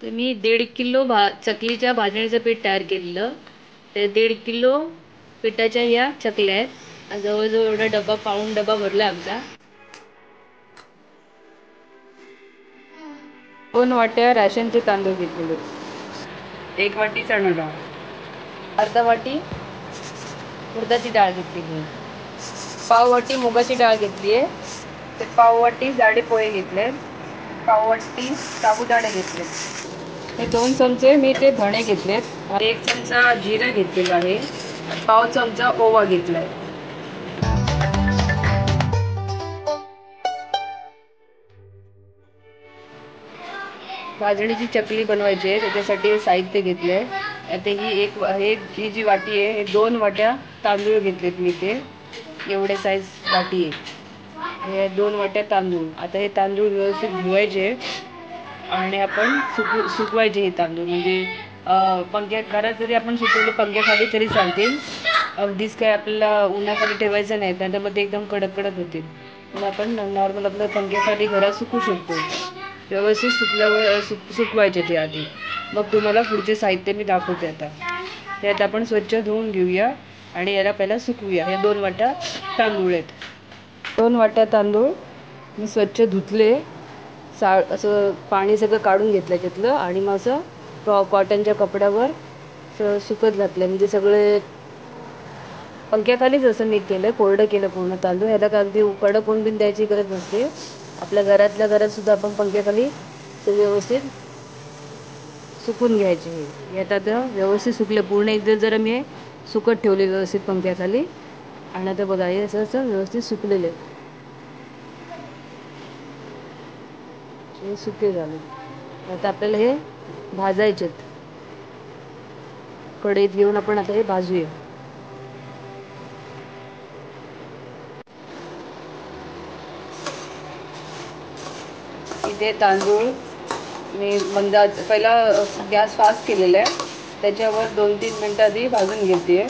तर मी 1.5 किलो चकलीच्या भाजणीचं पीठ तयार केलेलं. ते 1.5 किलो पिठाच्या या चकल्या आहेत. जवळजवळ एवढा डबा पाऊण डबा भरला आमचा. 2 वाट्या राशनचे तांदूळ घेतलेले. 1 वाटी चणा डाळ, अर्धा वाटी उडदाची डाळ घेतलेली आहे. पाव वाटी मुगाची डाळ घेतली आहे. ते पाव वाटी जाडे पोहे घेतले. पाव वाटी साबुदाणे घेतले. हे 2 चमचे मी ते धणे घेतलेत. 1 चमचा जिरं घेतलेलं आहे. पाव चमचा ओवा घेतलाय. भाजणीची चकली बनवायची आहे त्याच्यासाठी साहित्य घेतले. आता ही जी वाटी आहे हे 2 वाट्या तांदूळ घेतलेत मी. ते एवढे साईज वाटी आहे. हे 2 वाट्या तांदूळ. आता हे तांदूळ व्यवस्थित धुवायचे आणि आपण सुकवायचे. हे तांदूळ म्हणजे घरात जरी आपण सुकवले पंख्याखाली तरी चालतील. अगदीच काय आपल्याला उन्हाखाली ठेवायचं नाही, त्याच्यामध्ये एकदम कडक कडक होतील. पण आपण नॉर्मल आपल्या पंख्याखाली घरात सुकू शकतो. व्यवस्थित सुकल्यावर सुकवायचे ते आधी. मग तुम्हाला पुढचे साहित्य मी दाखवते. आता ते आता आपण स्वच्छ धुवून घेऊया आणि याला पहिला सुकवूया. या 2 वाट्या तांदूळ आहेत. 2 वाट्या तांदूळ मी स्वच्छ धुतले. असं पाणी सगळं काढून घेतलं त्यातलं आणि मग असं कॉटनच्या कपड्यावर सुकत घातलं. म्हणजे सगळे पंख्याखालीच असं नीट केलं, कोरडं केलं पूर्ण तांदूळ. ह्याला अगदी कडक होऊन बिन द्यायची गरज नसते. आपल्या घरातल्या घरात सुद्धा आपण पंख्याखाली ते व्यवस्थित सुकून घ्यायचे. हे आता व्यवस्थित सुकले पूर्ण. एकदा जरा मी सुकत ठेवले व्यवस्थित पंख्याखाली आणि आता बघा हे असं व्यवस्थित सुकलेले हे सुके झाले. आता आपल्याला हे भाजायचे. कढईत घेऊन आपण आता हे भाजूया. इथे तांदूळ मी पहिला गॅस फास्ट केलेला आहे. त्याच्यावर 2-3 मिनटं आधी भाजून घेते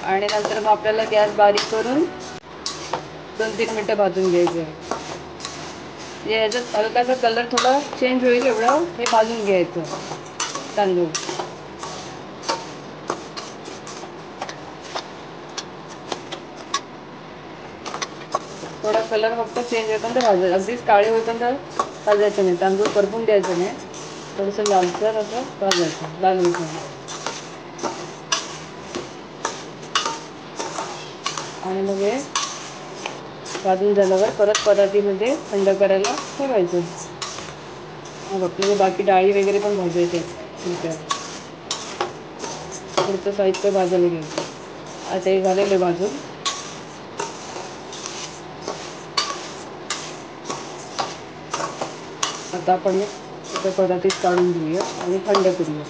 आणि नंतर मग आपल्याला गॅस बारीक करून 2-3 मिनटं भाजून घ्यायचं आहे. याच्यात हलकासा कलर थोडा चेंज होईल एवढं हे भाजून घ्यायचं तांदूळ. थोडा कलर फक्त चेंज होईपर्यंत भाजायचं. अगदीच काळे होईपर्यंत भाजायचं नाही. तांदूळ करपून द्यायचं नाही. थोडंसं लालसर असं भाजायचं. लाल होईपर्यंत. आणि मग हे भाजून झाल्यावर परत परातीमध्ये थंड करायला ठेवायचं. मग आपल्याला बाकी डाळी वगैरे पण भाजायचे. ठीक आहे. पुढचं साहित्य भाजायला घ्यायचं. आता हे झालेलं भाजून. आता आपण इथं परातीत काढून घेऊया आणि थंड करूया.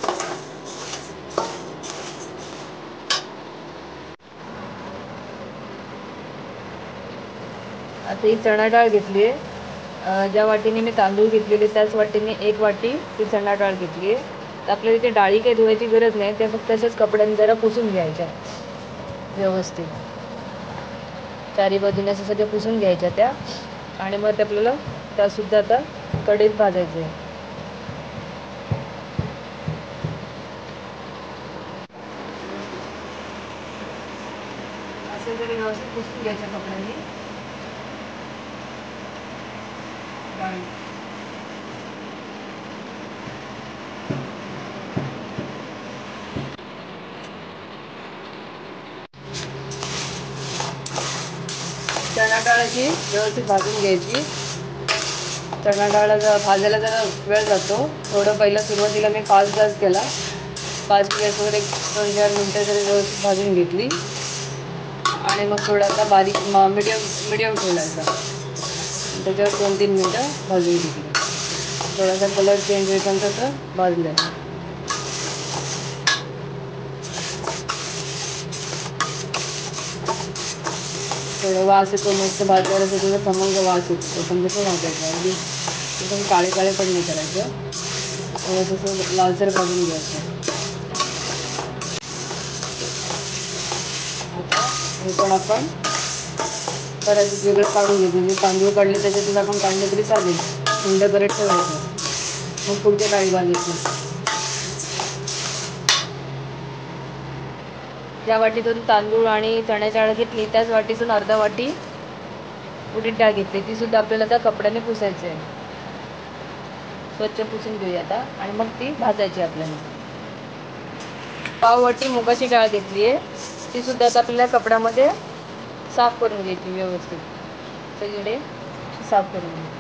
आता ही चणा डाळ घेतली आहे. ज्या वाटीने मी तांदूळ घेतलेले त्याच वाटीने 1 वाटी ती चणा डाळ घेतली आहे. तर आपल्याला इथे डाळी काही धुवायची गरज नाही. त्या फक्त अशाच कपड्याने जरा पुसून घ्यायच्या व्यवस्थित. चारी बाजूने असं सगळं पुसून घ्यायच्या त्या आणि मग ते आपल्याला त्यासुद्धा आता कढईत भाजायचं आहे. असं जरी व्यवस्थित पुसून घ्यायच्या कपड्यांनी डाळी. चणा डाळाची व्यवस्थित भाजून घ्यायची. चणा डाळ भाजायला जरा वेळ जातो. थोडं पहिलं सुरुवातीला मी फास्ट गॅस केला. फास्ट गॅसवर 1-4 मिनटं जरी व्यवस्थित भाजून घेतली आणि मग थोडासा बारीक मिडियम ठेवायचा. त्याच्यावर 2-3 मिनटं भाजून घेतली. थोडासा कलर चेंज होईपर्यंत असं भाजलं. थोडं वास येतो मस्त भाजायला. त्याचा खमंग वास येतो. पण कसं भाजायचं अगदी एकदम काळे काळे पण नाही करायचं. थोडंसं लालसर भाजून घ्यायचं. आता हे पण आपण परत वेगळं काढून घेतो. म्हणजे तांदूळ काढले त्याच्यातून आपण काढले तरी चालेल. थंड करत ठेवायचं. मग पुढच्या डाळी भाजायची. ज्या वाटीतून तांदूळ आणि चण्याची डाळ घेतली त्याच वाटीतून अर्धा वाटी उडीद डाळ घेतली. ती सुद्धा आपल्याला त्या कपड्याने पुसायची आहे. स्वच्छ पुसून घेऊया आता आणि मग ती भाजायची आपल्याला. पाव वाटी मुगाची डाळ घेतली आहे. ती सुद्धा आता आपल्याला कपड्यामध्ये साफ करून घ्यायची व्यवस्थित. सगळीकडे साफ करून घ्यायची.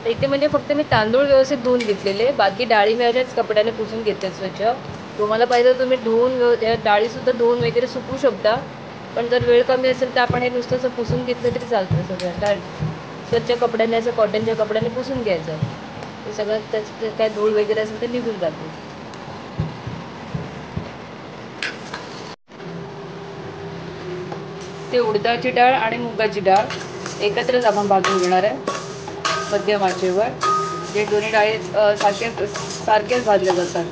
इथे म्हणजे फक्त मी तांदूळ व्यवस्थित धुवून घेतलेले, बाकी डाळी मी अशाच कपड्याने पुसून घेते स्वच्छ. तुम्हाला पाहिजे तर तुम्ही डाळीसुद्धा धुवून वगैरे सुकवू शकता, पण जर वेळ कमी असेल तर आपण हे नुसतं असं पुसून घेतलं तरी चालतं. सगळं डाळ स्वच्छ कपड्याने, असं कॉटनच्या कपड्याने पुसून घ्यायचं. ते सगळं त्याचं काय धूळ वगैरे असेल तर निघून जाते. ते उडदाची डाळ आणि मुगाची डाळ एकत्रच आपण भाजून घेणार आहे मध्यम आचेवर. जे दोन्ही डाळी सारखेच भाजले जातात,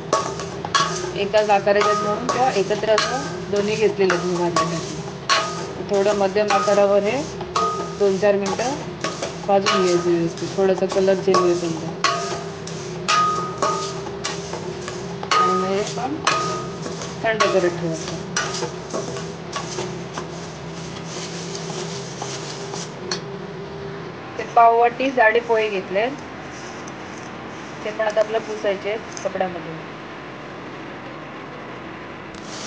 एकाच आकाराच्याच म्हणून किंवा एकत्र असं दोन्ही घेतलेलं मी भाजण्यासाठी. थोडं मध्यम आकारावर हे 2-4 मिनटं भाजून घ्यायचं व्यवस्थित. थोडंसं कलर चेंज होईल आणि मग हे पण थंड करत ठेवायचं. ते पाववाटी जाडे पोहे घेतले, ते पण आता आपल्याला पुसायचे कपड्यामध्ये.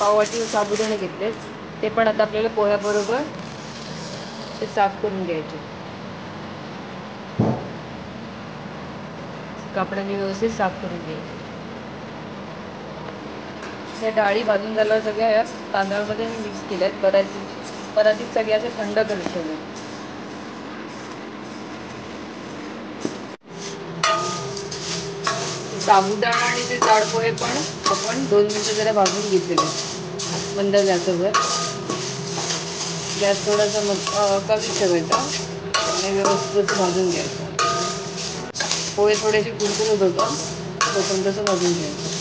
पाववाटी साबुदाणे घेतले, ते पण आता आपल्याला पोह्याबरोबर ते साफ करून घ्यायचे. कपड्याने व्यवस्थित साफ करून घ्यायचे. या डाळी भाजून झाल्यावर सगळ्या या तांदळामध्ये मिक्स केल्या आहेत. परातीत सगळ्या असे थंड करून ठेवले. साबुदाणा आणि ते जाड पोहे पण आपण 2 मिनिटं जरा भाजून घेतलेले मंद गॅसवर. गॅस थोडासा कमी ठेवायचा आणि व्यवस्थित भाजून घ्यायचं. पोहे थोडेसे कुरकुरीत होतं तोपर्यंत तसं भाजून घ्यायचं.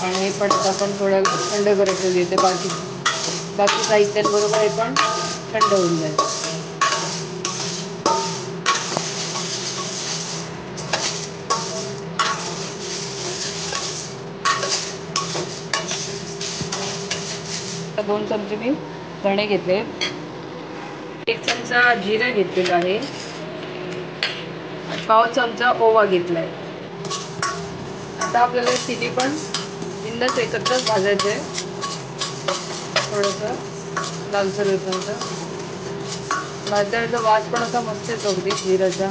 आणि हे पण आता आपण थोडं थंड करत ठेवले. बाकी साहित्यांबरोबर हे पण थंड होऊन जाईल. आता 2 चमचे मी धणे घेतले, 1 चमचा जिरे घेतलेलं आहे, पाव चमचा ओवा घेतलाय. आता आपल्याला तिन्ही पण बिंदास एकत्रच भाजायचे आहे. थोडंसं लालसर होईपर्यंत. भाजल्याचा वास पण असा मस्त येतो अगदी जिऱ्याचा.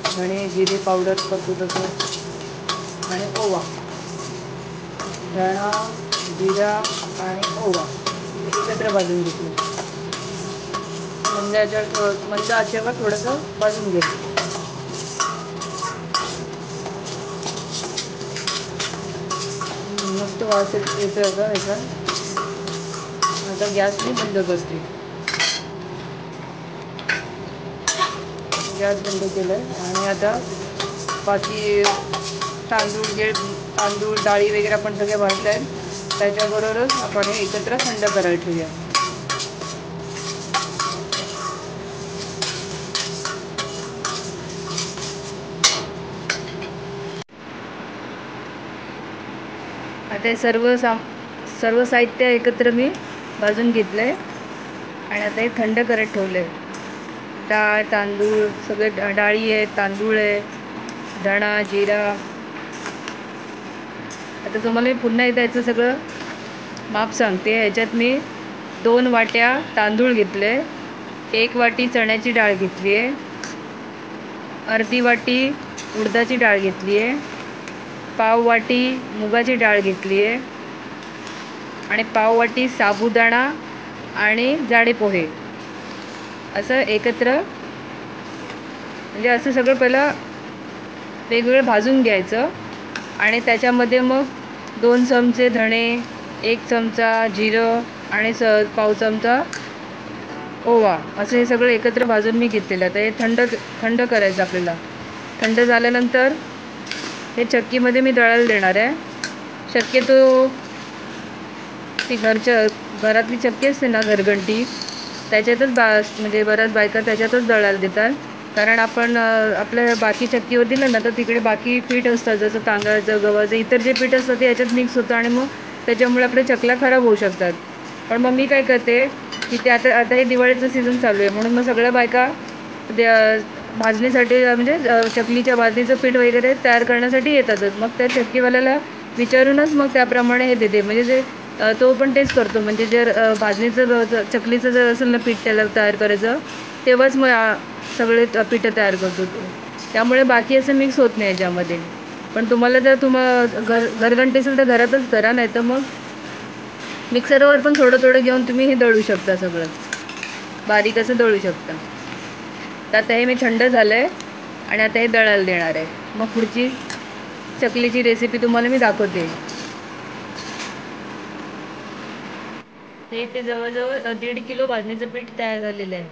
धणे जिरे पावडर करतो तसं आणि ओवा, धणा जिरा आणि ओवा एकत्र भाजून घेतलं. मंद आचेवर थोडंसं भाजून घ्यायचं. मस्त वास येतो याचा. आता गॅस मी बंद करते. गॅस बंद केलं आहे आणि आता बाकी तांदूळ डाळी वगैरे आपण सगळे भाजले आहेत, त्याच्याबरोबरच आपण हे एकत्र थंड करायला ठेवूया. आता हे सर्व साहित्य एकत्र मी भाजून घेतलं आहे आणि आता हे थंड करत ठेवलं आहे. डाळ तांदूळ सगळे डाळी आहेत, तांदूळ आहे, धणा जिरा. आता तुम्हाला पुन्हा एकदा याचं सगळं माप सांगते. ह्याच्यात मी 2 वाट्या तांदूळ घेतले, 1 वाटी चण्याची डाळ घेतली आहे, अर्धी वाटी उडदाची डाळ घेतली आहे, पाव वाटी मुगाची डाळ घेतली आहे आणि पाव वाटी साबुदाणा आणि जाडे पोहे. असं एकत्र म्हणजे असं सगळं पहिलं वेगवेगळं भाजून घ्यायचं आणि त्याच्यामध्ये मग 2 चमचे धणे, 1 चमचा जिरं आणि पाव चमचा ओवा असं हे सगळं एकत्र भाजून मी घेतलेलं. तर हे थंड करायचं आपल्याला. थंड झाल्यानंतर हे चक्कीमध्ये मी दळायला देणार आहे. शक्यतो ती घरातली चक्की असते ना घरघंटी, त्याच्यातच म्हणजे बऱ्याच बायका त्याच्यातच दळायला देतात. कारण आपण आपल्या बाकी चक्कीवर दिलं ना तर तिकडे बाकी पीठ असतं, जसं तांदळाचं, गव्हाचं, इतर जे पीठ असतं ते याच्यात मिक्स होतं आणि मग त्याच्यामुळे आपल्या चकल्या खराब होऊ शकतात. पण मग मी काय करते की ते आता आता हे दिवाळीचं सीझन चालू आहे म्हणून मग सगळ्या बायका भाजणीसाठी म्हणजे चकलीच्या भाजणीचं पीठ वगैरे तयार करण्यासाठी येतातच. मग त्या चक्कीवाल्याला विचारूनच मग त्याप्रमाणे हे देते. म्हणजे जे तो पण तेच करतो. म्हणजे जर भाजणीचं चकलीचं जर असेल ना पीठ त्याला तयार करायचं, तेव्हाच मग सगळे पिठं तयार करतो तो. त्यामुळे बाकी असं मिक्स होत नाही याच्यामध्ये. पण तुम्हाला जर घरघंटी असेल तर घरातच करा, नाही तर मग मिक्सरवर पण थोडं थोडं घेऊन तुम्ही हे दळू शकता सगळं. बारीक असं दळू शकता. तर आता हे मी थंड झालं आहे आणि आता हे दळायला देणार आहे. मग पुढची चकलीची रेसिपी तुम्हाला मी दाखवते. ते जवळजवळ 1.5 किलो भाजणीचं पीठ तयार झालेलं आहे.